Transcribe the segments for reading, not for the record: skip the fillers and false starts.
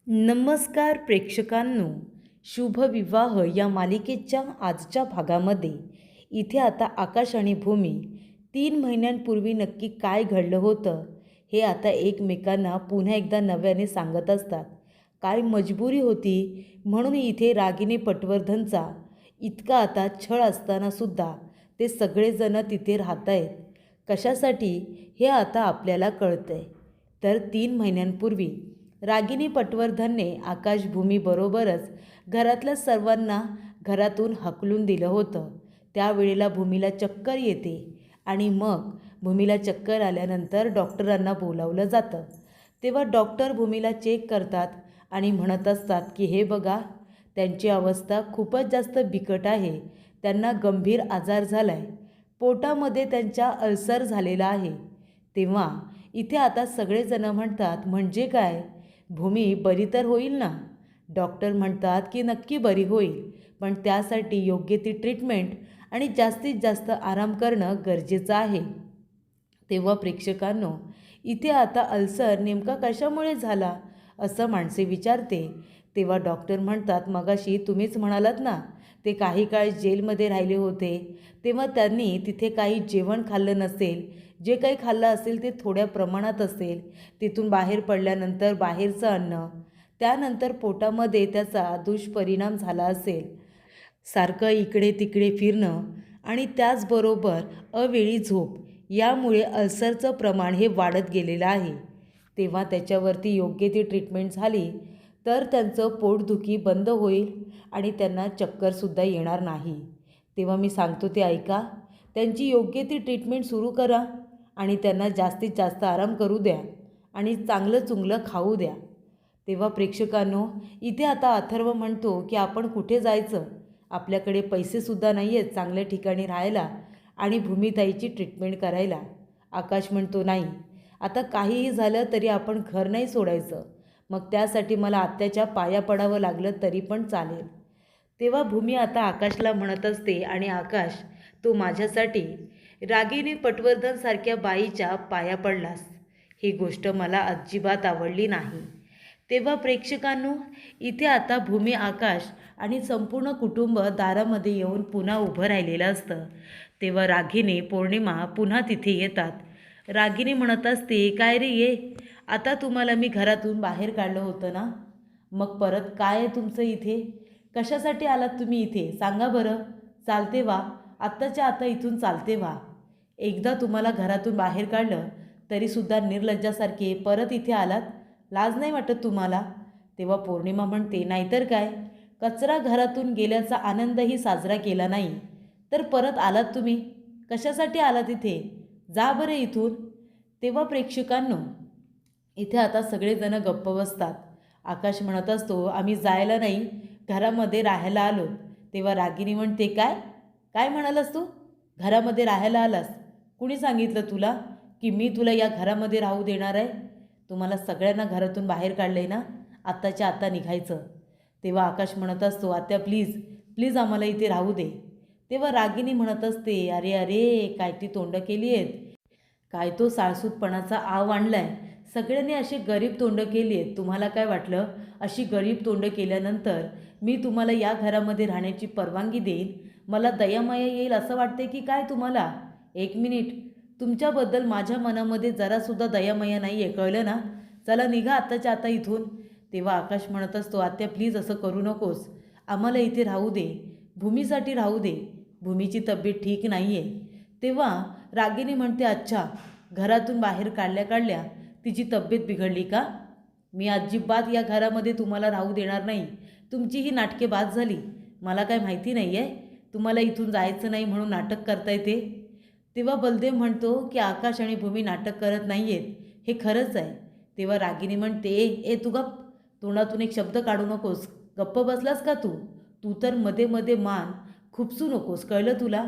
नमस्कार प्रेक्षकांनो, शुभ विवाह या मालिकेच्या आजच्या भागामध्ये इथे आता आकाश आणि भूमी 3 महिन्यांपूर्वी नक्की काय घडलं होतं हे आता एकमेकांना पुन्हा एकदा नव्याने सांगत असतात. काय मजबुरी होती म्हणून इथे रागिनी पटवर्धनचा इतका आता छळ असतानासुद्धा ते सगळेजण तिथे राहत आहेत. कशासाठी हे आता आपल्याला कळतंय. तर 3 महिन्यांपूर्वी रागिनी पटवर्धनने आकाश भूमीबरोबरच घरातल्या सर्वांना घरातून हाकलून दिलं होतं. त्यावेळेला भूमीला चक्कर येते आणि मग भूमीला चक्कर आल्यानंतर डॉक्टरांना बोलावलं जातं. तेव्हा डॉक्टर भूमीला चेक करतात आणि म्हणत असतात की हे बघा, त्यांची अवस्था खूपच जास्त बिकट आहे. त्यांना गंभीर आजार झाला आहे. पोटामध्ये त्यांच्या अल्सर झालेला आहे. तेव्हा इथे आता सगळेजण म्हणतात म्हणजे काय, भूमी बरी तर होईल ना. डॉक्टर म्हणतात की नक्की बरी होईल, पण त्यासाठी योग्य ती ट्रीटमेंट आणि जास्तीत जास्त आराम करणं गरजेचं आहे. तेव्हा प्रेक्षकांनो, इथे आता अल्सर नेमका कशामुळे झाला असं माणसे विचारते. तेव्हा डॉक्टर म्हणतात मगाशी तुम्हीच म्हणालात ना, ते काही काळ जेलमध्ये राहिले होते, तेव्हा त्यांनी तिथे काही जेवण खाल्लं नसेल. जे काही खाल्लं असेल ते थोड्या प्रमाणात असेल. तिथून बाहेर पडल्यानंतर बाहेरचं अन्न, त्यानंतर पोटामध्ये त्याचा दुष्परिणाम झाला असेल. सारखं इकडे तिकडे फिरणं आणि त्याचबरोबर अवेळी झोप, यामुळे अल्सरचं प्रमाण हे वाढत गेलेलं आहे. तेव्हा त्याच्यावरती योग्य ती ट्रीटमेंट झाली तर त्यांचं पोटदुखी बंद होईल आणि त्यांना चक्करसुद्धा येणार नाही. तेव्हा मी सांगतो ते ऐका. त्यांची योग्य ती ट्रीटमेंट सुरू करा आणि त्यांना जास्तीत जास्त आराम करू द्या आणि चांगलं चुंगलं खाऊ द्या. तेव्हा प्रेक्षकांनो, इथे आता अथर्व म्हणतो की आपण कुठे जायचं, आपल्याकडे पैसेसुद्धा नाही आहेत चांगल्या ठिकाणी राहायला आणि भूमिताईची ट्रीटमेंट करायला. आकाश म्हणतो नाही, आता काहीही झालं तरी आपण घर नाही सोडायचं. मग त्यासाठी मला आत्याच्या पाया पडावं लागलं तरी पण चालेल. तेव्हा भूमी आता आकाशला म्हणत असते आणि आकाश, तू माझ्यासाठी रागिनी पटवर्धनसारख्या बाईच्या पाया पडलास, ही गोष्ट मला अजिबात आवडली नाही. तेव्हा प्रेक्षकांनो, इथे आता भूमी, आकाश आणि संपूर्ण कुटुंब दारामध्ये येऊन पुन्हा उभं राहिलेलं असतं. तेव्हा रागिनी, पौर्णिमा पुन्हा तिथे येतात. रागिनी म्हणत असते काय रे ये, आता तुम्हाला मी घरातून बाहेर काढलं होतं ना, मग परत काय आहे तुमचं इथे, कशासाठी आलात तुम्ही इथे सांगा बरं. चालते व्हा, आत्ताच्या आता इथून चालते व्हा. एकदा तुम्हाला घरातून बाहेर काढलं तरीसुद्धा निर्लज्जासारखे परत इथे आलात, लाज नाही वाटत तुम्हाला. तेव्हा पौर्णिमा म्हणते नाहीतर काय, कचरा घरातून गेल्याचा आनंदही साजरा केला नाही तर परत आलात तुम्ही, कशासाठी आलात इथे, जा बरं इथून. तेव्हा प्रेक्षकांनो, इथे आता सगळेजण गप्प बसतात. आकाश म्हणत असतो आम्ही जायला नाही, घरामध्ये राहायला आलो. तेव्हा रागिनी म्हणते काय काय म्हणालास तू, घरामध्ये राहायला आलास, कुणी सांगितलं तुला की मी तुला या घरामध्ये राहू देणार आहे. तुम्हाला सगळ्यांना घरातून बाहेर काढलं आहे ना, आत्ताच्या आत्ता निघायचं. तेव्हा आकाश म्हणत असतो आत्या प्लीज प्लीज आम्हाला इथे राहू दे. तेव्हा रागिनी म्हणत असते अरे अरे, काय ती तोंड केली आहेत, काय तो साळसूतपणाचा आव आणलाय. सगळ्यांनी अशी गरीब तोंड केली आहेत, तुम्हाला काय वाटलं अशी गरीब तोंड केल्यानंतर मी तुम्हाला या घरामध्ये राहण्याची परवानगी देईन, मला दयामाया येईल असं वाटते की काय तुम्हाला. एक मिनिट, तुमच्याबद्दल माझ्या मनामध्ये जरासुद्धा दयामाया नाही आहे, कळलं ना. चला निघा आत्ताच्या आता इथून. तेव्हा आकाश म्हणत असतो आत्या प्लीज असं करू नकोस, आम्हाला इथे राहू दे, भूमीसाठी राहू दे, भूमीची तब्येत ठीक नाही आहे. तेव्हा रागिनी म्हणते अच्छा, घरातून बाहेर काढल्या काढल्या तिची तब्येत बिघडली का, मी अजिबात या घरामध्ये तुम्हाला राहू देणार नाही. तुमची ही नाटके बाद झाली, मला काय माहिती नाही आहे तुम्हाला इथून जायचं नाही म्हणून नाटक करता येते. तेव्हा बलदेव म्हणतो की आकाश आणि भूमी नाटक करत नाही आहेत, हे खरंच आहे. तेव्हा रागिनी म्हणते ए तू गप्प, तोंडातून एक शब्द काढू नकोस, गप्प बसलास का तू, तू तर मध्ये मध्ये मान खुपसू नकोस, कळलं तुला,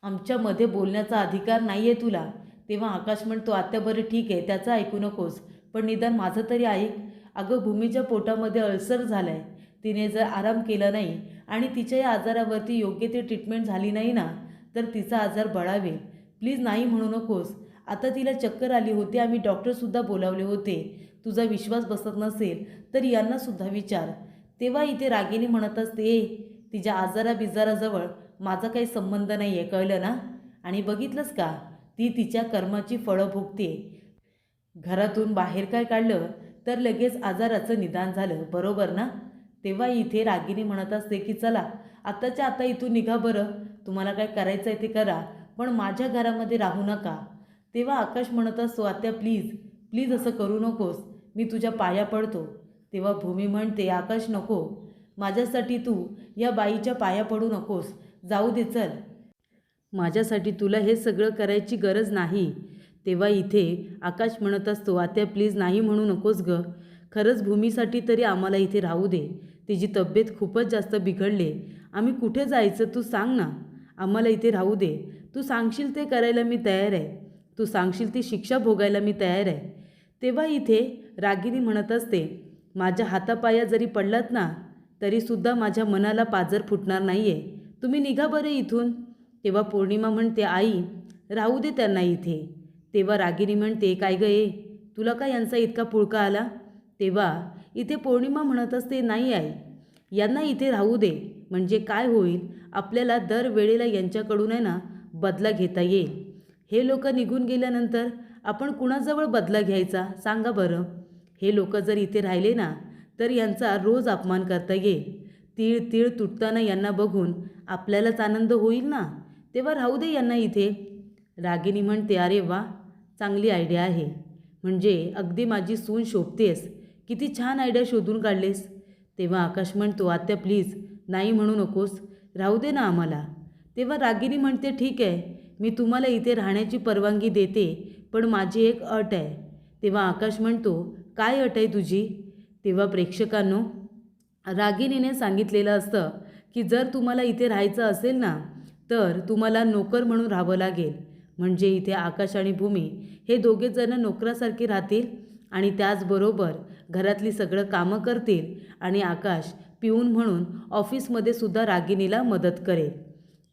आमच्यामध्ये बोलण्याचा अधिकार नाही आहे तुला. तेव्हा आकाश म्हणतो आत्या बरं ठीक आहे, त्याचं ऐकू नकोस, पण निदान माझं तरी ऐक. अगं भूमीच्या पोटामध्ये अल्सर झालं आहे, तिने जर आराम केला नाही आणि तिच्या या आजारावरती योग्य ती ट्रीटमेंट झाली नाही ना, तर तिचा आजार बळावेल. प्लीज नाही म्हणू नकोस. आता तिला चक्कर आली होती, आम्ही डॉक्टरसुद्धा बोलावले होते, तुझा विश्वास बसत नसेल तर यांनासुद्धा विचार. तेव्हा इथे रागिनी म्हणत असते, तिच्या आजारा बिजाराजवळ माझा काही संबंध नाही आहे, कळलं ना? आणि बघितलंस का, ती तिच्या कर्माची फळं भोगते. घरातून बाहेर काय काढलं तर लगेच आजाराचं निदान झालं, बरोबर ना? तेव्हा इथे रागिनी म्हणत असते की चला आत्ताच्या आता इथून निघा बरं, तुम्हाला काय करायचं आहे ते करा, पण माझ्या घरामध्ये राहू नका. तेव्हा आकाश म्हणत असतो, आत्या प्लीज प्लीज असं करू नकोस, मी तुझ्या पाया पडतो. तेव्हा भूमी म्हणते, आकाश नको, माझ्यासाठी तू या बाईच्या पाया पडू नकोस, जाऊ दे चल, माझ्यासाठी तुला हे सगळं करायची गरज नाही. तेव्हा इथे आकाश म्हणत असतो, आत्या प्लीज नाही म्हणू नकोस ग, खरंच भूमीसाठी तरी आम्हाला इथे राहू दे, तिची तब्येत खूपच जास्त बिघडले, आम्ही कुठे जायचं तू सांग ना, आम्हाला इथे राहू दे, तू सांगशील ते करायला मी तयार आहे, तू सांगशील ती शिक्षा भोगायला मी तयार आहे. तेव्हा इथे रागिनी म्हणत असते, माझ्या हातापाया जरी पडलात ना तरीसुद्धा माझ्या मनाला पाझर फुटणार नाही आहे, तुम्ही निघा बरे इथून. तेव्हा पौर्णिमा म्हणते, आई राहू दे त्यांना इथे. तेव्हा रागिनी म्हणते, काय ग ये, तुला का यांचा इतका पुळका आला? तेव्हा इथे पौर्णिमा म्हणत असते, नाही आई, यांना इथे राहू दे, म्हणजे काय होईल, आपल्याला दरवेळेला यांच्याकडून आहे ना बदला घेता येईल. हे लोक निघून गेल्यानंतर आपण कुणाजवळ बदला घ्यायचा सांगा बरं? हे लोक जर इथे राहिले ना तर यांचा रोज अपमान करता येईल. तीळ तीळ तुटताना यांना बघून आपल्यालाच आनंद होईल ना, तेव्हा राहू दे यांना इथे. रागिनी म्हणते, अरे वा, चांगली आयडिया आहे, म्हणजे अगदी माझी सून शोभतेस, किती छान आयडिया शोधून काढलेस. तेव्हा आकाश म्हणतो, आत्या प्लीज नाही म्हणू नकोस, राहू दे ना आम्हाला. तेव्हा रागिनी म्हणते, ठीक आहे, मी तुम्हाला इथे राहण्याची परवानगी देते, पण माझी एक अट आहे. तेव्हा आकाश म्हणतो, काय अट आहे तुझी? तेव्हा प्रेक्षकांनो, रागिनीने सांगितलेलं असतं की जर तुम्हाला इथे राहायचं असेल ना तर तुम्हाला नोकर म्हणून राहावं लागेल. म्हणजे इथे आकाश आणि भूमी हे दोघेजणं नोकरासारखे राहतील आणि त्याचबरोबर घरातली सगळं कामं करतील आणि आकाश पिऊन म्हणून ऑफिसमध्ये सुद्धा रागिनीला मदत करेल.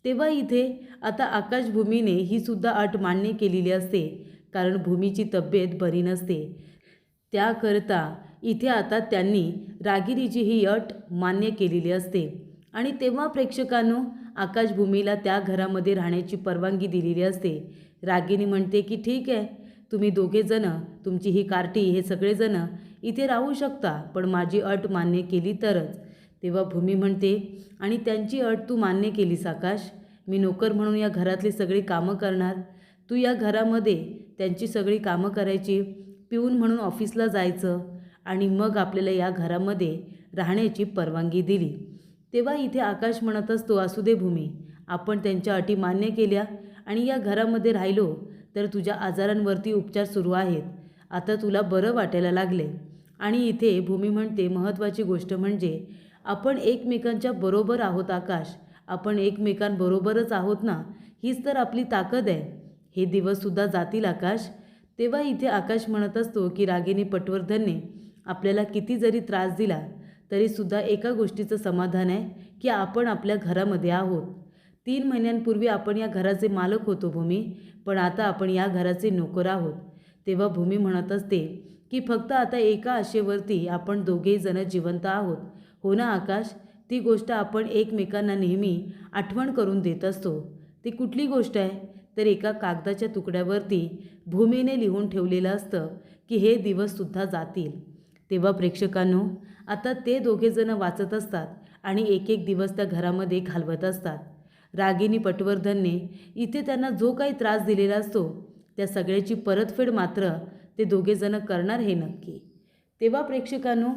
तेव्हा इथे आता आकाश भूमीने ही सुद्धा अट मान्य केलेली असते, कारण भूमीची तब्येत बरी नसते. त्याकरता इथे आता त्यांनी रागिनीची ही अट मान्य केलेली असते. आणि तेव्हा प्रेक्षकांनो, आकाश भूमीला त्या घरामध्ये राहण्याची परवानगी दिलेली असते. रागिनी म्हणते की ठीक आहे, तुम्ही दोघेजणं, तुमची ही कार्टी, हे सगळेजणं इथे राहू शकता, पण माझी अट मान्य केली तरच. तेव्हा भूमी म्हणते, आणि त्यांची अट तू मान्य केलीस आकाश, मी नोकर म्हणून या घरातली सगळी कामं करणार, तू या घरामध्ये त्यांची सगळी कामं करायची, पिऊन म्हणून ऑफिसला जायचं आणि मग आपल्याला या घरामध्ये राहण्याची परवानगी दिली. तेव्हा इथे आकाश म्हणत असतो, असू दे भूमी, आपण त्यांच्या अटी मान्य केल्या आणि या घरामध्ये राहिलो तर तुझ्या आजारांवरती उपचार सुरू आहेत, आता तुला बरं वाटायला लागले. आणि इथे भूमी म्हणते, महत्त्वाची गोष्ट म्हणजे आपण एकमेकांच्या बरोबर आहोत आकाश, आपण एकमेकांबरोबरच आहोत ना, हीच तर आपली ताकद आहे, हे दिवससुद्धा जातील आकाश. तेव्हा इथे आकाश म्हणत असतो की रागिनी पटवर्धनने आपल्याला किती जरी त्रास दिला तरीसुद्धा एका गोष्टीचं समाधान आहे की आपण आपल्या घरामध्ये आहोत. 3 महिन्यांपूर्वी आपण या घराचे मालक होतो भूमी, पण आता आपण या घराचे नोकर आहोत. तेव्हा भूमी म्हणत असते की फक्त आता एका आशेवरती आपण दोघेही जण जिवंत आहोत, हो ना आकाश? ती गोष्ट आपण एकमेकांना नेहमी आठवण करून देत असतो. ती कुठली गोष्ट आहे? तर एका कागदाच्या तुकड्यावरती भूमीने लिहून ठेवलेलं असतं की हे दिवससुद्धा जातील. तेव्हा प्रेक्षकांनो, आता ते दोघेजणं वाचत असतात आणि एक एक दिवस त्या घरामध्ये घालवत असतात. रागिनी पटवर्धनने इथे त्यांना जो काही त्रास दिलेला असतो त्या सगळ्याची परतफेड मात्र ते दोघेजणं करणार हे नक्की. तेव्हा प्रेक्षकांनो,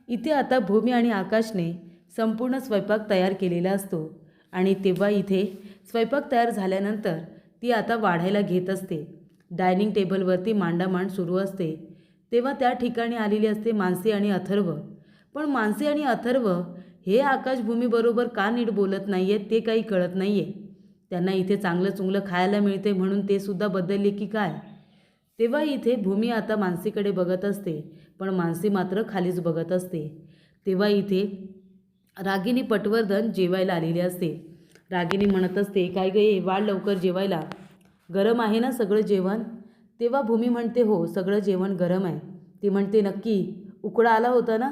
इथे आता भूमी आणि आकाशने संपूर्ण स्वयंपाक तयार केलेला असतो आणि तेव्हा इथे स्वयंपाक तयार झाल्यानंतर ती आता वाढायला घेत असते. डायनिंग टेबलवरती मांडामांड सुरू असते. तेव्हा त्या ठिकाणी आलेली असते मानसी आणि अथर्व. पण मानसी आणि अथर्व हे आकाश भूमीबरोबर का नीट बोलत नाही आहेत ते काही कळत नाही आहे. त्यांना इथे चांगलं चुंगलं खायला मिळते म्हणून ते सुद्धा बदलले की काय? तेव्हा इथे भूमी आता मानसीकडे बघत असते, पण मानसी मात्र खालीच बघत असते. तेव्हा इथे रागिनी पटवर्धन जेवायला आलेली असते. रागिनी म्हणत असते, काय ग ये, वाढ लवकर जेवायला, गरम आहे ना सगळं जेवण? तेव्हा भूमी म्हणते, हो सगळं जेवण गरम आहे. ती म्हणते, नक्की उकडा आला होता ना?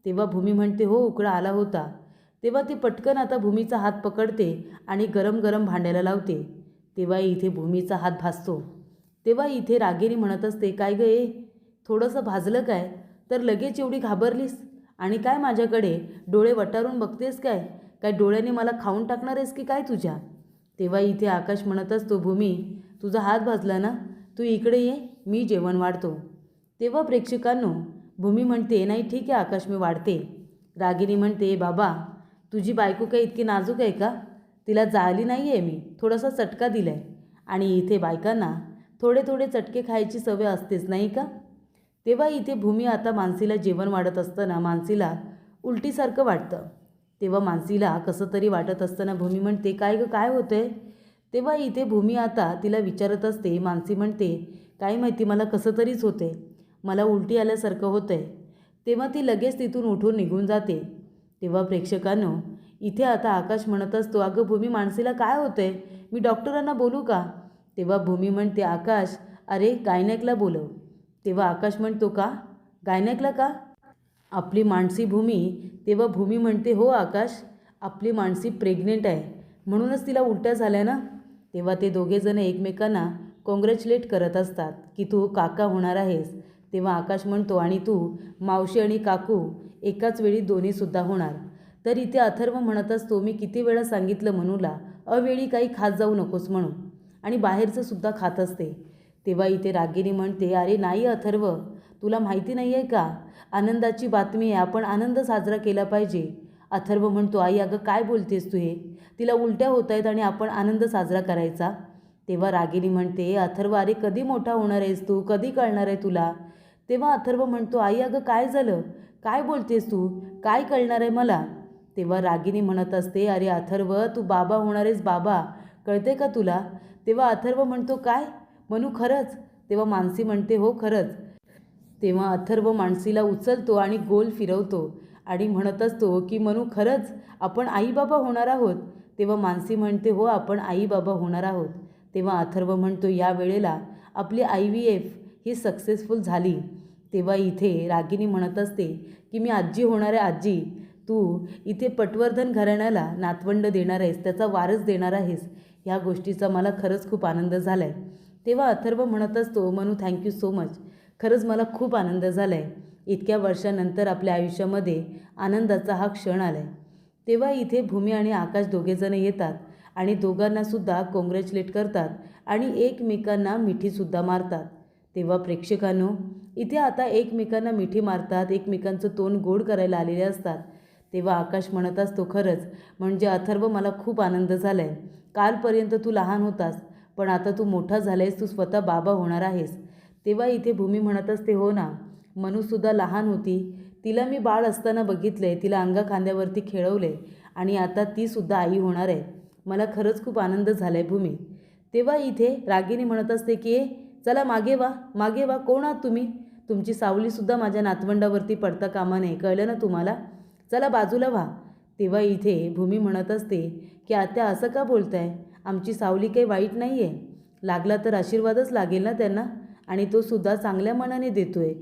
तेव्हा भूमी म्हणते, हो उकडा आला होता. तेव्हा ती पटकन आता भूमीचा हात पकडते आणि गरम गरम भांड्याला लावते. तेव्हा इथे भूमीचा हात भाजतो. तेव्हा इथे रागिनी म्हणत असते, काय गं ए, थोडंसं भाजलं काय तर लगेच एवढी घाबरलीस? आणि काय माझ्याकडे डोळे वटारून बघतेस काय? काय डोळ्याने मला खाऊन टाकणार आहेस की काय तुझ्या? तेव्हा इथे आकाश म्हणत असतो, भूमी तुझा हात भाजला ना, तू इकडे ये, मी जेवण वाढतो. तेव्हा प्रेक्षकांनो, भूमी म्हणते, नाही ठीक आहे आकाश, मी वाढते. रागिनी म्हणते, बाबा तुझी बायको काय इतकी नाजूक आहे का? तिला जाळली नाही आहे मी, थोडासा चटका दिला आहे. आणि इथे बायकांना थोडे थोडे चटके खायची सवय असतेच नाही का? तेव्हा इथे भूमी आता मानसीला जेवण वाढत असताना मानसीला उलटीसारखं वाटतं. तेव्हा मानसीला कसं तरी वाटत असताना भूमी म्हणते, काय गं काय होतंय? तेव्हा इथे भूमी आता तिला विचारत असते. मानसी म्हणते, काय माहिती मला कसं तरीच होते, मला उलटी आल्यासारखं होतं आहे. तेव्हा ती लगेच तिथून उठून निघून जाते. तेव्हा प्रेक्षकांनो, इथे आता आकाश म्हणत असतो, अगं भूमी मानसीला काय होतं आहे, मी डॉक्टरांना बोलू का? तेव्हा भूमी म्हणते, आकाश अरे गायनेकला बोलव. तेव्हा आकाश म्हणतो, का गायनेकला का? आपली मानसी भूमी. तेव्हा भूमी म्हणते, हो आकाश, आपली मानसी प्रेग्नेंट आहे, म्हणूनच तिला उलट्या झाल्या ना. तेव्हा ते दोघेजण एकमेकांना कॉंग्रॅच्युलेट करत असतात की तू काका होणार आहेस. तेव्हा आकाश म्हणतो, आणि तू मावशी आणि काकू एकाच वेळी दोन्हीसुद्धा होणार. तर इथे अथर्व म्हणत असतो, मी किती वेळा सांगितलं मनूला अवेळी काही खात जाऊ नकोस म्हणून, आणि बाहेरचं सुद्धा खात असते. तेव्हा इथे रागिनी म्हणते, अरे नाही अथर्व, तुला माहिती नाही आहे का, आनंदाची बातमी आहे, आपण आनंद साजरा केला पाहिजे. अथर्व म्हणतो, आई अगं काय बोलतेस तू हे, तिला उलट्या होत आहेत आणि आपण आनंद साजरा करायचा? तेव्हा रागिनी म्हणते, अथर्व अरे कधी मोठा होणार आहेस तू, कधी कळणार आहे तुला? तेव्हा अथर्व म्हणतो, आई अगं काय झालं, काय बोलतेस तू, काय कळणार आहे मला? तेव्हा रागिनी म्हणत असते, अरे अथर्व तू बाबा होणार आहेस, बाबा, कळते का तुला? तेव्हा अथर्व म्हणतो, काय म्हणू खरंच? तेव्हा मानसी म्हणते, हो खरंच. तेव्हा अथर्व मानसीला उचलतो आणि गोल फिरवतो आणि म्हणत असतो की मनू खरंच आपण आई बाबा होणार आहोत. तेव्हा मानसी म्हणते, हो आपण आई बाबा होणार आहोत. तेव्हा अथर्व म्हणतो, या वेळेला आपली IVF ही सक्सेसफुल झाली. तेव्हा इथे रागिनी म्हणत असते की मी आजी होणार आहे. आजी, तू इथे पटवर्धन घराण्याला नातवंड देणार आहेस, त्याचा वारस देणार आहेस, ह्या गोष्टीचा मला खरंच खूप आनंद झाला आहे. तेव्हा अथर्व म्हणत असतो, मनू थँक्यू सो मच, खरंच मला खूप आनंद झाला आहे, इतक्या वर्षानंतर आपल्या आयुष्यामध्ये आनंदाचा हा क्षण आला आहे. तेव्हा इथे भूमी आणि आकाश दोघेजण येतात आणि दोघांनासुद्धा कॉंग्रॅच्युलेट करतात आणि एकमेकांना मिठीसुद्धा मारतात. तेव्हा प्रेक्षकांनो, इथे आता एकमेकांना मिठी मारतात, एकमेकांचं तोंड गोड करायला आलेले असतात. तेव्हा आकाश म्हणत असतो, खरंच म्हणजे अथर्व मला खूप आनंद झाला आहे. कालपर्यंत तू लहान होतास, पण आता तू मोठा झाला आहेस, तू स्वतः बाबा होणार आहेस. तेव्हा इथे भूमी म्हणत असते, हो ना, मनूसुद्धा लहान होती, तिला मी बाळ असताना बघितलं आहे, तिला अंगा खांद्यावरती खेळवले आणि आता तीसुद्धा आई होणार आहे. मला खरंच खूप आनंद झाला आहे भूमी. तेव्हा इथे रागिनी म्हणत असते की चला मागे व्हा, मागे व्हा, कोण आहात तुम्ही? तुमची सावलीसुद्धा माझ्या नातवंडावरती पडता कामा नये, कळलं ना तुम्हाला? चला बाजूला व्हा. तेव्हा इथे भूमी म्हणत असते की आत्या असं का बोलताय, आमची सावली काही वाईट नाही आहे, लागला तर आशीर्वादच लागेल ना त्यांना, आणि तो सुद्धा चांगल्या मनाने देतोय.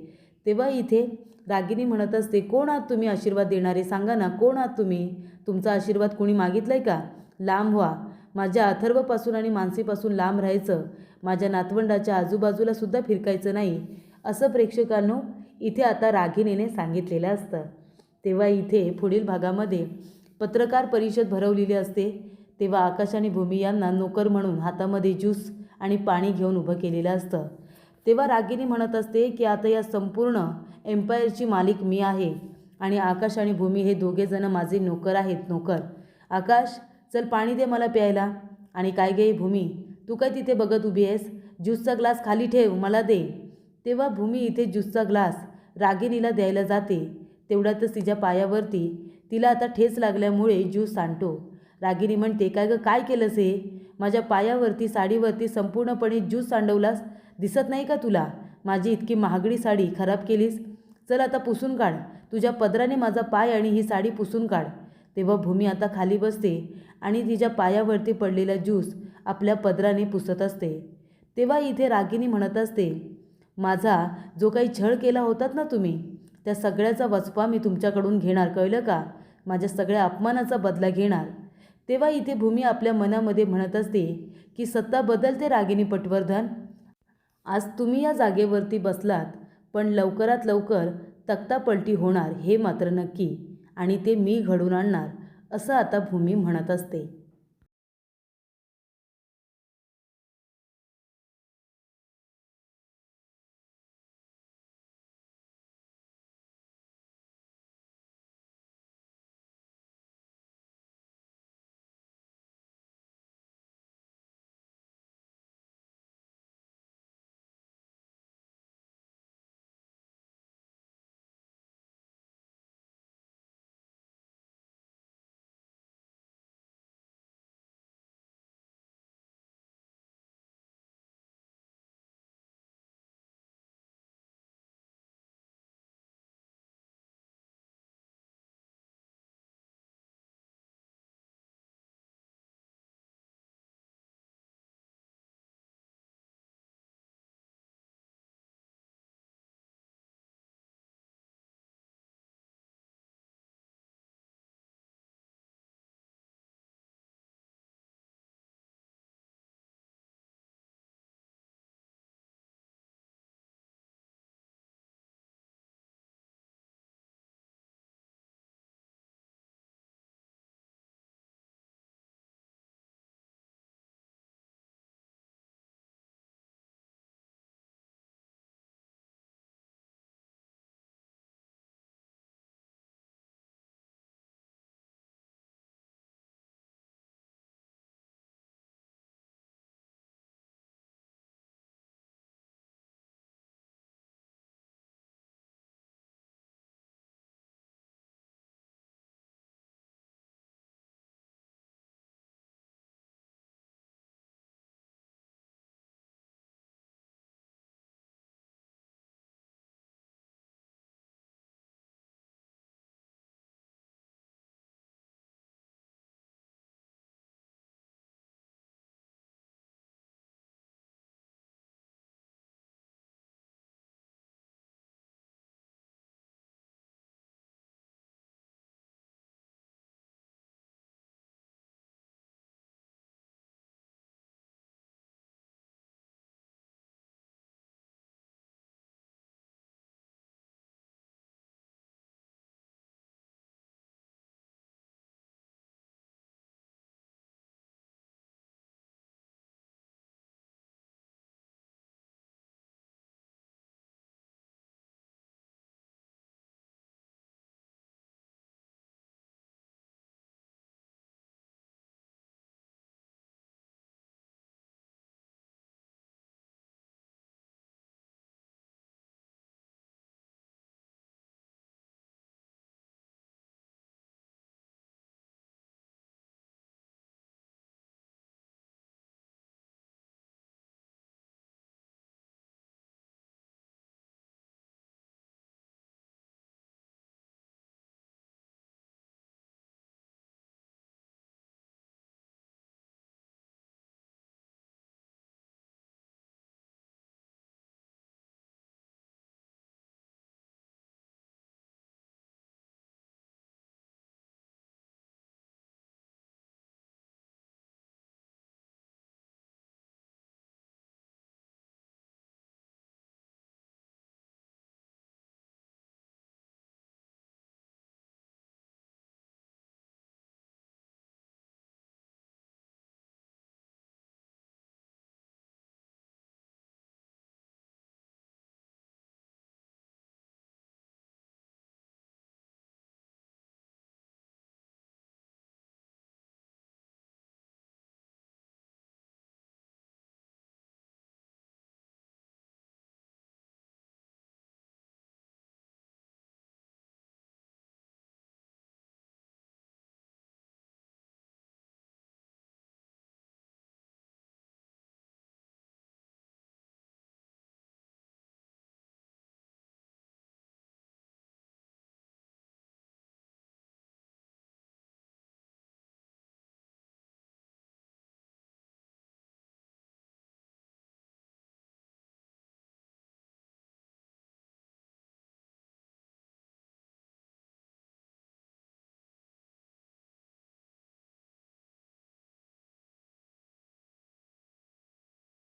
तेव्हा इथे रागिनी म्हणत असते, कोण आहात तुम्ही आशीर्वाद देणारे, सांगा ना कोण आहात तुम्ही? तुमचा आशीर्वाद कोणी मागितलाय का? लांब व्हा, माझ्या अथर्वपासून आणि मानसीपासून लांब राहायचं, माझ्या नातवंडाच्या आजूबाजूला सुद्धा फिरकायचं नाही, असं प्रेक्षकांनो इथे आता रागिनीने सांगितलेलं असतं. तेव्हा इथे पुढील भागामध्ये पत्रकार परिषद भरवलेली असते. तेव्हा आकाश आणि भूमी यांना नोकर म्हणून हातामध्ये ज्यूस आणि पाणी घेऊन उभं केलेलं असतं. तेव्हा रागिनी म्हणत असते की आता या संपूर्ण एम्पायरची मालिक मी आहे आणि आकाश आणि भूमी हे दोघेजण माझे नोकर आहेत, नोकर. आकाश चल पाणी दे मला प्यायला. आणि काय गे भूमी, तू काय तिथे बघत उभी आहेस, ज्यूसचा ग्लास खाली ठेव, मला दे. तेव्हा भूमी इथे ज्यूसचा ग्लास रागिनीला द्यायला जाते. तेवढ्यातच तिच्या पायावरती तिला आता ठेच लागल्यामुळे ज्यूस सांडतो. रागिनी म्हणते, काय गं काय केलंस हे, माझ्या पायावरती साडीवरती संपूर्णपणे ज्यूस सांडवलास, दिसत नाही का तुला, माझी इतकी महागडी साडी खराब केलीस, चल आता पुसून काढ, तुझ्या पदराने माझा पाय आणि ही साडी पुसून काढ. तेव्हा भूमी आता खाली बसते आणि तिच्या पायावरती पडलेला ज्यूस आपल्या पदराने पुसत असते. तेव्हा इथे रागिनी म्हणत असते, माझा जो काही छळ केला होतात ना तुम्ही, त्या सगळ्याचा वचपा मी तुमच्याकडून घेणार, कळलं का? माझ्या सगळ्या अपमानाचा बदला घेणार. तेव्हा इथे भूमी आपल्या मनामध्ये म्हणत असते की सत्ता बदलते रागिनी पटवर्धन. आज तुम्ही या जागेवरती बसलात, पण लवकरात लवकर तख्तापलटी होणार हे मात्र नक्की, आणि ते मी घडवून आणणार, असं आता भूमी म्हणत असते.